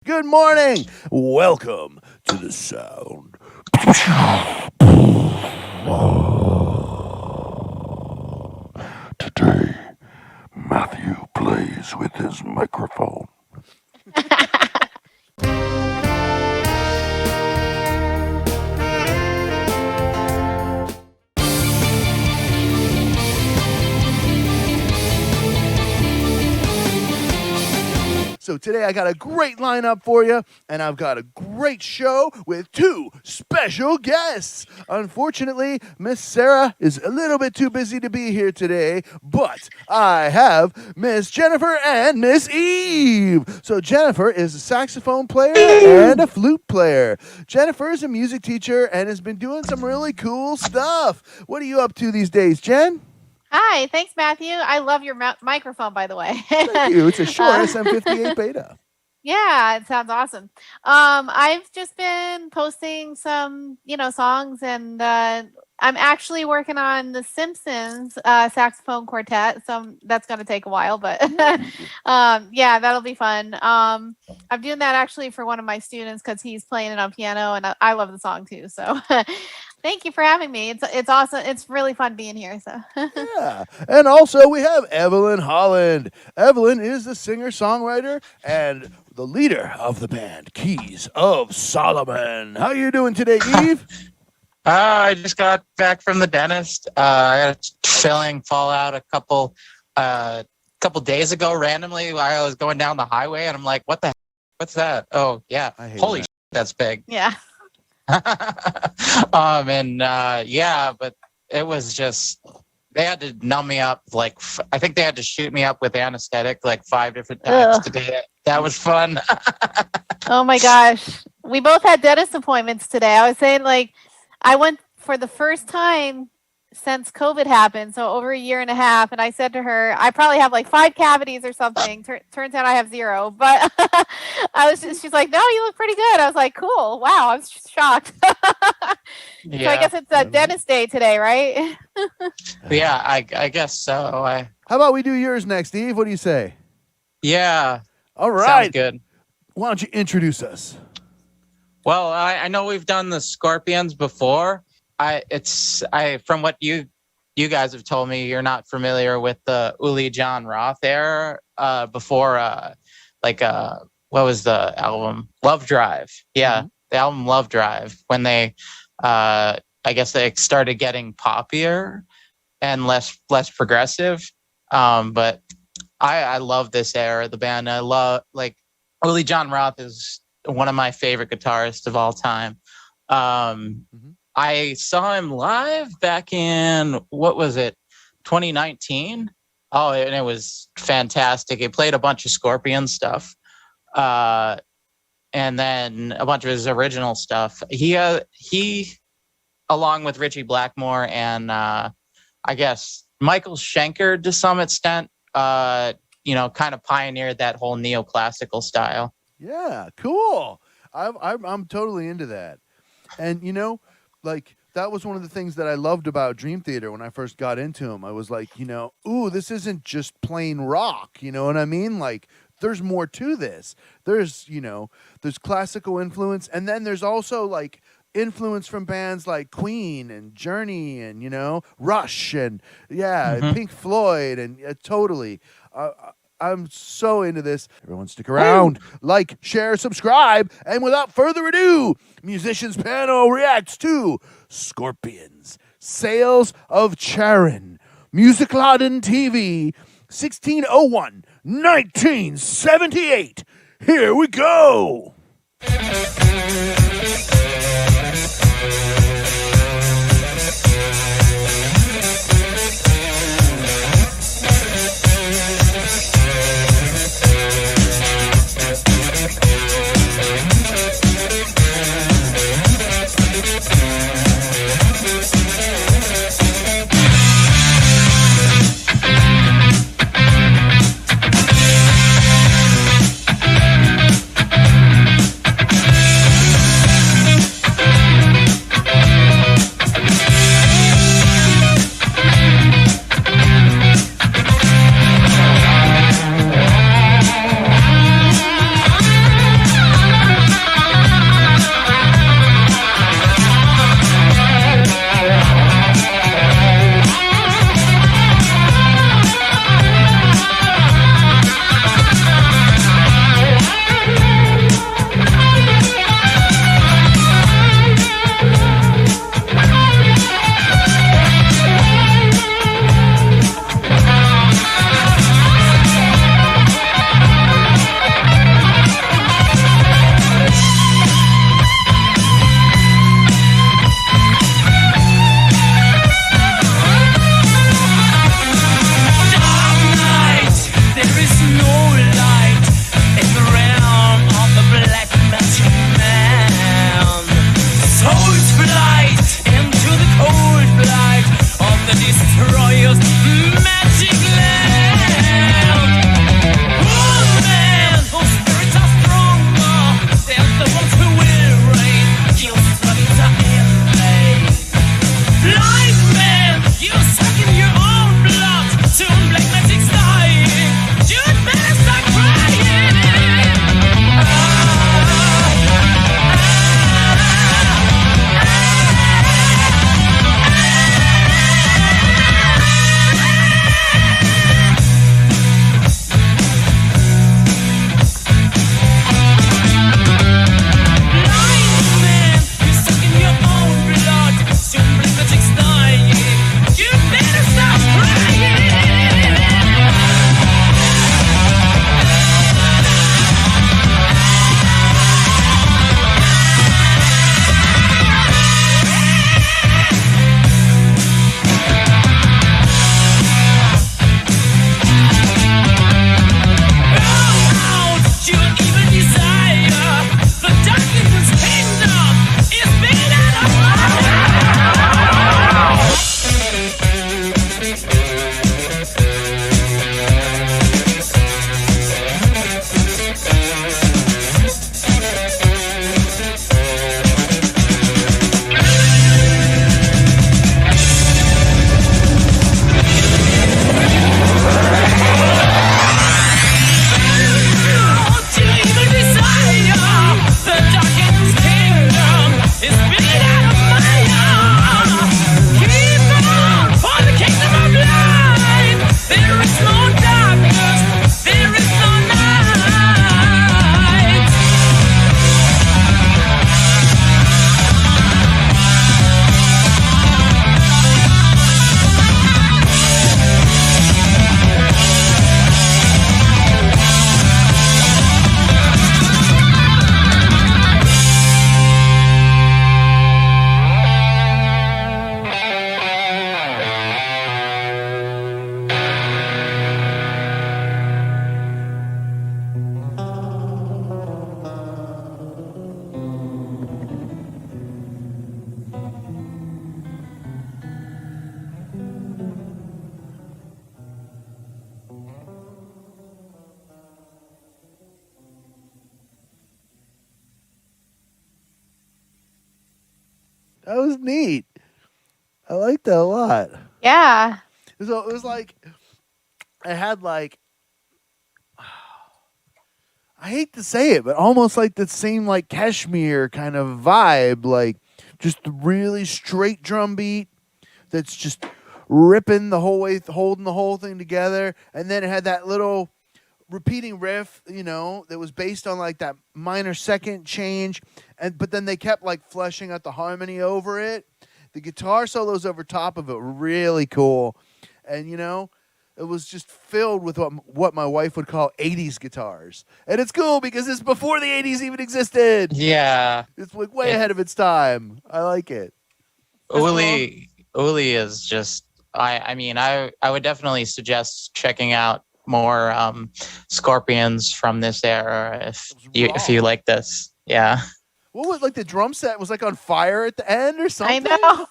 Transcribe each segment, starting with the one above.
Good morning. Welcome to the sound. Today, Matthew plays with his microphone. So today I got a great lineup for you, and I've got a great show with two special guests. Unfortunately, Miss Sarah is a little bit too busy to be here today, but I have Miss Jennifer and Miss Eve. So Jennifer is a saxophone player and a flute player. Jennifer is a music teacher and has been doing some really cool stuff. What are you up to these days, Jen? Hi, thanks, Matthew. I love your microphone, by the way. Thank you. It's a Shure SM58 Beta. Yeah, it sounds awesome. I've just been posting some, songs, and I'm actually working on the Simpsons saxophone quartet. So that's going to take a while, but yeah, that'll be fun. I'm doing that actually for one of my students because he's playing it on piano, and I love the song too. So. Thank you for having me. It's awesome. It's really fun being here. So yeah, and also we have Evelyn Holland. Evelyn is the singer-songwriter and the leader of the band Keys of Solomon. How are you doing today, Eve? I just got back from the dentist. I had a filling fall out a couple days ago randomly while I was going down the highway, and I'm like, "What the heck? What's that?" Oh yeah, holy shit, that's big. Yeah. But it was just they had to numb me up I think they had to shoot me up with anesthetic 5 different times today. That was fun. Oh my gosh, we both had dentist appointments today. I was saying I went for the first time since COVID happened, so over a year and a half, and I said to her, I probably have 5 cavities or something. Turns out I have 0, but she's like, no, you look pretty good. I was like, cool. Wow, I was shocked. Yeah. So I guess it's a dentist day today, right? Yeah, I guess so. How about we do yours next, Eve? What do you say? Yeah. All right. Sounds good. Why don't you introduce us? Well, I know we've done the Scorpions before. From what you guys have told me, you're not familiar with the Uli John Roth era before what was the album? Love Drive. Yeah, The album Love Drive, when they I guess they started getting poppier and less progressive. But I love this era of the band. I love Uli John Roth is one of my favorite guitarists of all time. I saw him live back in, 2019? Oh, and it was fantastic. He played a bunch of Scorpion stuff, and then a bunch of his original stuff. He along with Richie Blackmore and I guess Michael Schenker to some extent, kind of pioneered that whole neoclassical style. Yeah, cool. I'm totally into that. And that was one of the things that I loved about Dream Theater when I first got into them. I was like, ooh, this isn't just plain rock. You know what I mean? There's more to this. There's classical influence, and then there's also influence from bands like Queen and Journey and Rush and Pink Floyd and totally. I'm so into this. Everyone stick around. Like, share, subscribe. And without further ado, Musicians Panel reacts to Scorpions, Sales of Charon, Musikladen TV, 1601, 1978. Here we go. That was neat. I liked that a lot. Yeah. So it was like I had like I hate to say it, but almost like the same like Kashmir kind of vibe, like just the really straight drum beat that's just ripping the whole way, holding the whole thing together, and then it had that little repeating riff, that was based on like that minor second change, but then they kept like fleshing out the harmony over it. The guitar solos over top of it were really cool, and it was just filled with what my wife would call 80s guitars. And it's cool because it's before the 80s even existed. Yeah. It's like way ahead of its time. I like it. Uli is just I would definitely suggest checking out more Scorpions from this era if you like this. Yeah. What was like the drum set was like on fire at the end or something? I know.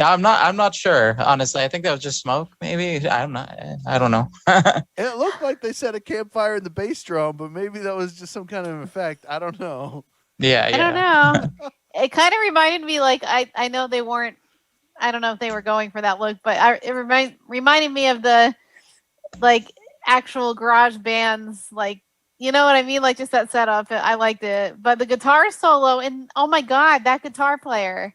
I'm not sure, honestly. I think that was just smoke, maybe. I don't know. And it looked like they set a campfire in the bass drum, but maybe that was just some kind of effect. I don't know. Yeah. I don't know. It kind of reminded me, like, I know they weren't, I don't know if they were going for that look, but it reminded me of the, like, actual garage bands, like, you know what I mean? Like, just that setup. I liked it. But the guitar solo, and oh my God, that guitar player.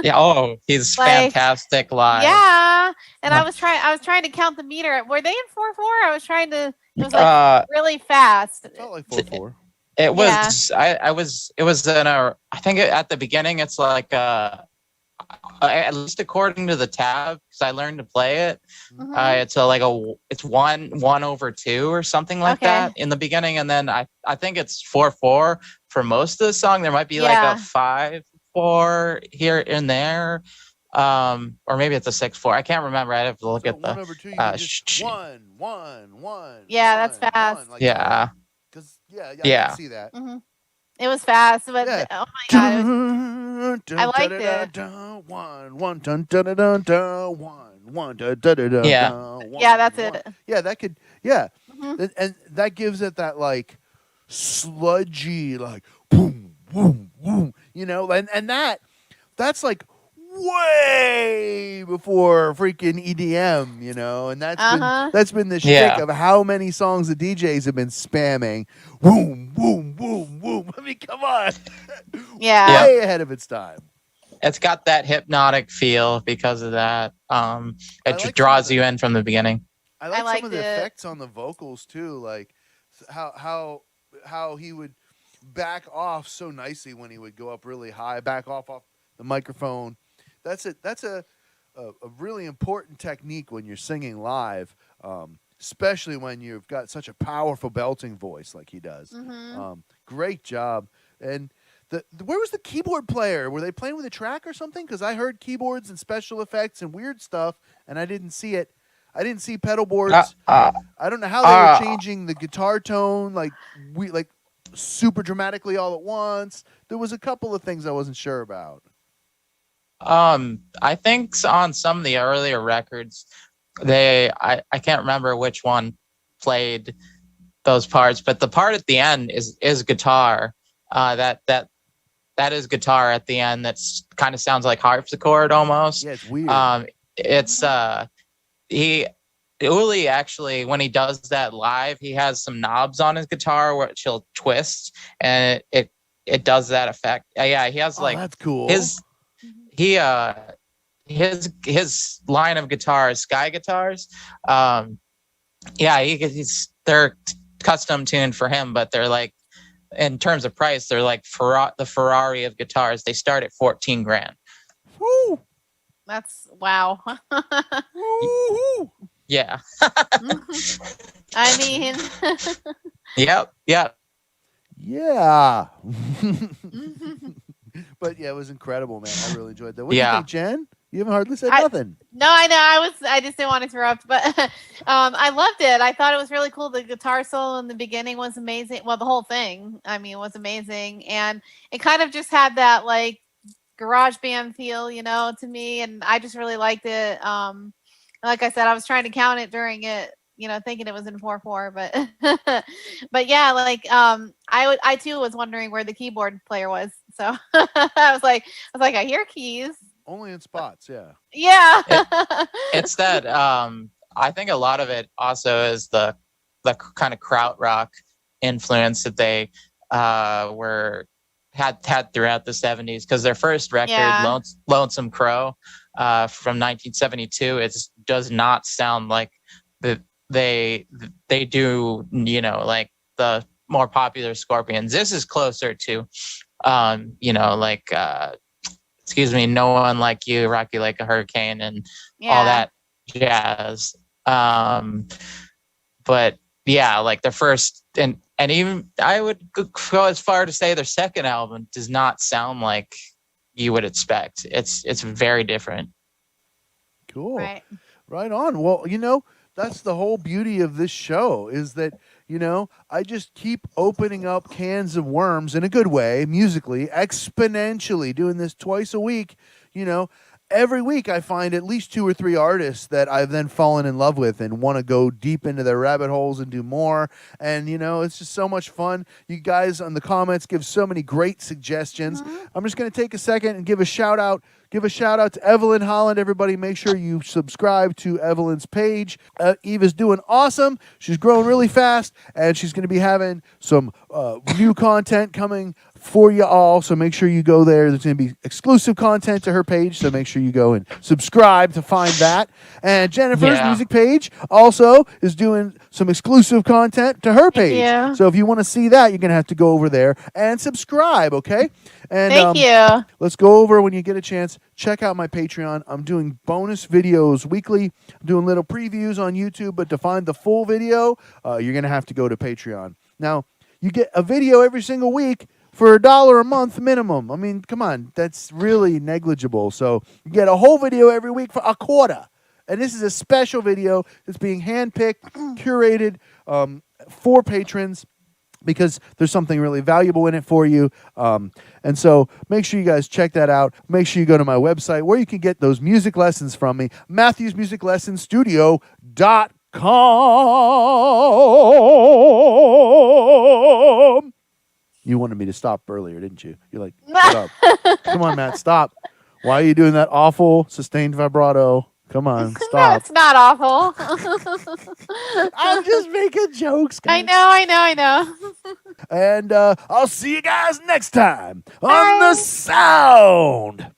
Yeah. Oh, he's fantastic live. Yeah. And I was trying to count the meter. Were they in 4/4? I was trying to, it was like really fast. It felt like 4/4. It was, it was in a, I think at the beginning, it's like, at least according to the tab, because I learned to play it, it's it's 1/2 or something like that in the beginning, and then I think it's 4/4 for most of the song. There might be like a 5/4 here and there, or maybe it's a 6/4. I can't remember. I'd have to look at the 1 1 1. Yeah, that's fast. Like yeah. Because I can see that. It was fast, but oh my God, I liked it. 1 1 dun dun dun dun dun 1 1 dun dun dun dun. Yeah, that's it. Yeah, that could. Yeah, and that gives it that like sludgy, like boom boom boom. And that's like way before freaking EDM, and that's been the shtick of how many songs the DJs have been spamming. Boom, boom, boom, boom. I mean, come on. Yeah. Way ahead of its time. It's got that hypnotic feel because of that. It draws you in from the beginning. I like some of the effects on the vocals too, like how he would back off so nicely when he would go up really high, back off the microphone. That's a really important technique when you're singing live, especially when you've got such a powerful belting voice like he does. Great job. And where was the keyboard player? Were they playing with a track or something? Because I heard keyboards and special effects and weird stuff, and I didn't see it. I didn't see pedal boards. I don't know how they were changing the guitar tone, like super dramatically all at once. There was a couple of things I wasn't sure about. I think on some of the earlier records, I can't remember which one played those parts, but the part at the end is guitar. That is guitar at the end. That's kind of sounds like harpsichord almost. Yeah, it's weird. It's Uli actually, when he does that live, he has some knobs on his guitar which he'll twist, and it does that effect. Yeah, he has that's cool. His line of guitars, Sky guitars, they're custom tuned for him, but they're like, in terms of price, they're like the Ferrari of guitars. They start at $14,000. Woo! That's wow. Woo-hoo. Yeah. I mean. Yep. Yeah. But yeah, it was incredible, man. I really enjoyed that. What do you think, Jen? You haven't hardly said nothing. No, I know. I just didn't want to interrupt, but I loved it. I thought it was really cool. The guitar solo in the beginning was amazing. Well, the whole thing, was amazing, and it kind of just had that like garage band feel, to me, and I just really liked it. Like I said, I was trying to count it during it, thinking it was in 4/4, but but yeah, like I too was wondering where the keyboard player was. So I was like, I hear keys. Only in spots, yeah. Yeah. It's that I think a lot of it also is the kind of krautrock influence that they had throughout the 70s, because their first record, Yeah. Lonesome Crow, from 1972, it does not sound like they do, like the more popular Scorpions. This is closer to like excuse me, No One Like You, Rock You Like a Hurricane, and all Yeah. that jazz. But yeah, like the first, and even I would go as far to say their second album does not sound like you would expect. It's very different. Cool. Right. Right on. Well, that's the whole beauty of this show is that, I just keep opening up cans of worms in a good way, musically, exponentially, doing this twice a week. Every week I find at least 2 or 3 artists that I've then fallen in love with and want to go deep into their rabbit holes and do more. And, it's just so much fun. You guys on the comments give so many great suggestions. Mhm. I'm just going to take a second and give a shout out. Give a shout out to Evelyn Holland. Everybody, make sure you subscribe to Evelyn's page. Eva's doing awesome. She's growing really fast, and she's going to be having some new content coming for you all. So make sure you go there. There's going to be exclusive content to her page. So make sure you go and subscribe to find that. And Jennifer's music page also is doing some exclusive content to her page. you. So if you want to see that, you're going to have to go over there and subscribe. Okay. And Thank you. let's go over when you get a chance. Check out my Patreon. I'm doing bonus videos weekly. I'm doing little previews on YouTube, but to find the full video, you're going to have to go to Patreon. Now, you get a video every single week for $1 a month minimum. I mean, come on. That's really negligible. So you get a whole video every week for $0.25. And this is a special video that's being handpicked, curated for patrons, because there's something really valuable in it for you. And so make sure you guys check that out. Make sure you go to my website where you can get those music lessons from me, MatthewsMusicLessonsStudio.com. You wanted me to stop earlier, didn't you? You're like, shut up. Come on, Matt, stop. Why are you doing that awful sustained vibrato? Come on, stop. That's not awful. I'm just making jokes, guys. I know. And I'll see you guys next time on The Sound.